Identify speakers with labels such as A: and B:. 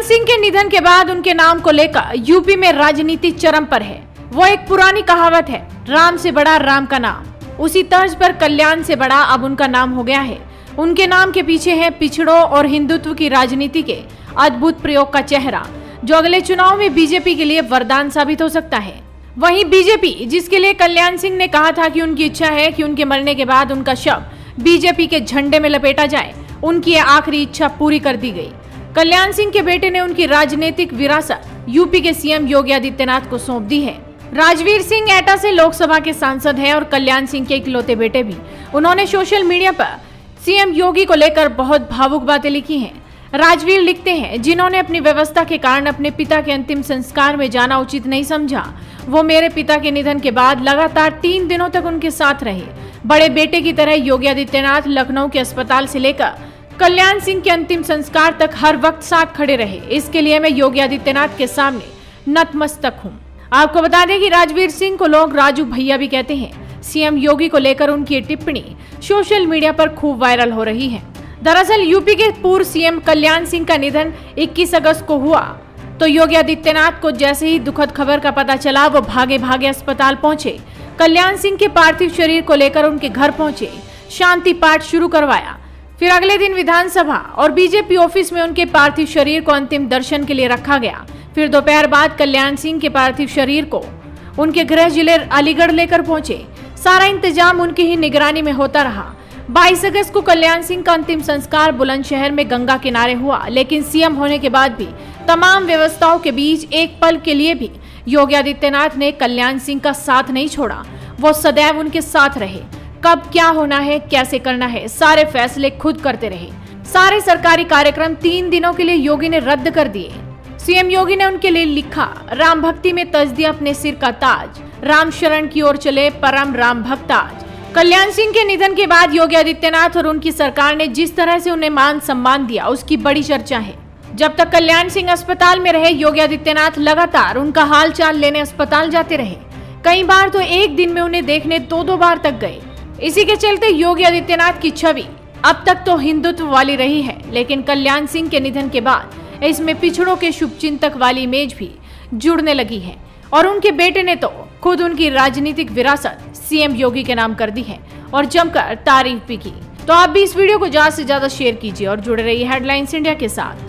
A: सिंह के निधन के बाद उनके नाम को लेकर यूपी में राजनीति चरम पर है। वो एक पुरानी कहावत है, राम से बड़ा राम का नाम। उसी तर्ज पर कल्याण से बड़ा अब उनका नाम हो गया है। उनके नाम के पीछे है पिछड़ों और हिंदुत्व की राजनीति के अद्भुत प्रयोग का चेहरा, जो अगले चुनाव में बीजेपी के लिए वरदान साबित हो सकता है। वहीं बीजेपी, जिसके लिए कल्याण सिंह ने कहा था कि उनकी इच्छा है कि उनके मरने के बाद उनका शव बीजेपी के झंडे में लपेटा जाए, उनकी यह आखिरी इच्छा पूरी कर दी गई। कल्याण सिंह के बेटे ने उनकी राजनीतिक विरासत यूपी के सीएम योगी आदित्यनाथ को सौंप दी है। राजवीर सिंह एटा से लोकसभा के सांसद हैं और कल्याण सिंह के इकलौते बेटे भी। उन्होंने सोशल मीडिया पर सीएम योगी को लेकर बहुत भावुक बातें लिखी हैं। राजवीर लिखते हैं, जिन्होंने अपनी व्यवस्था के कारण अपने पिता के अंतिम संस्कार में जाना उचित नहीं समझा, वो मेरे पिता के निधन के बाद लगातार 3 दिनों तक उनके साथ रहे। बड़े बेटे की तरह योगी आदित्यनाथ लखनऊ के अस्पताल से लेकर कल्याण सिंह के अंतिम संस्कार तक हर वक्त साथ खड़े रहे। इसके लिए मैं योगी आदित्यनाथ के सामने नतमस्तक हूँ। आपको बता दें कि राजवीर सिंह को लोग राजू भैया भी कहते हैं। सीएम योगी को लेकर उनकी टिप्पणी सोशल मीडिया पर खूब वायरल हो रही है। दरअसल यूपी के पूर्व सीएम कल्याण सिंह का निधन 21 अगस्त को हुआ, तो योगी आदित्यनाथ को जैसे ही दुखद खबर का पता चला, वो भागे भागे अस्पताल पहुंचे। कल्याण सिंह के पार्थिव शरीर को लेकर उनके घर पहुंचे, शांति पाठ शुरू करवाया। फिर अगले दिन विधानसभा और बीजेपी ऑफिस में उनके पार्थिव शरीर को अंतिम दर्शन के लिए रखा गया। फिर दोपहर बाद कल्याण सिंह के पार्थिव शरीर को उनके गृह जिले अलीगढ़ लेकर पहुंचे। सारा इंतजाम उनकी ही निगरानी में होता रहा। 22 अगस्त को कल्याण सिंह का अंतिम संस्कार बुलंदशहर में गंगा किनारे हुआ, लेकिन सीएम होने के बाद भी तमाम व्यवस्थाओं के बीच एक पल के लिए भी योगी आदित्यनाथ ने कल्याण सिंह का साथ नहीं छोड़ा। वो सदैव उनके साथ रहे। कब क्या होना है, कैसे करना है, सारे फैसले खुद करते रहे। सारे सरकारी कार्यक्रम 3 दिनों के लिए योगी ने रद्द कर दिए। सीएम योगी ने उनके लिए लिखा, राम भक्ति में तज दिया अपने सिर का ताज, राम शरण की ओर चले परम राम भक्त आज। कल्याण सिंह के निधन के बाद योगी आदित्यनाथ और उनकी सरकार ने जिस तरह से उन्हें मान सम्मान दिया, उसकी बड़ी चर्चा है। जब तक कल्याण सिंह अस्पताल में रहे, योगी आदित्यनाथ लगातार उनका हाल चाल लेने अस्पताल जाते रहे। कई बार तो एक दिन में उन्हें देखने 2-2 बार तक गए। इसी के चलते योगी आदित्यनाथ की छवि अब तक तो हिंदुत्व वाली रही है, लेकिन कल्याण सिंह के निधन के बाद इसमें पिछड़ों के शुभचिंतक वाली इमेज भी जुड़ने लगी है। और उनके बेटे ने तो खुद उनकी राजनीतिक विरासत सीएम योगी के नाम कर दी है और जमकर तारीफ भी की। तो आप भी इस वीडियो को ज्यादा से ज्यादा शेयर कीजिए और जुड़े रहिए हेडलाइंस इंडिया के साथ।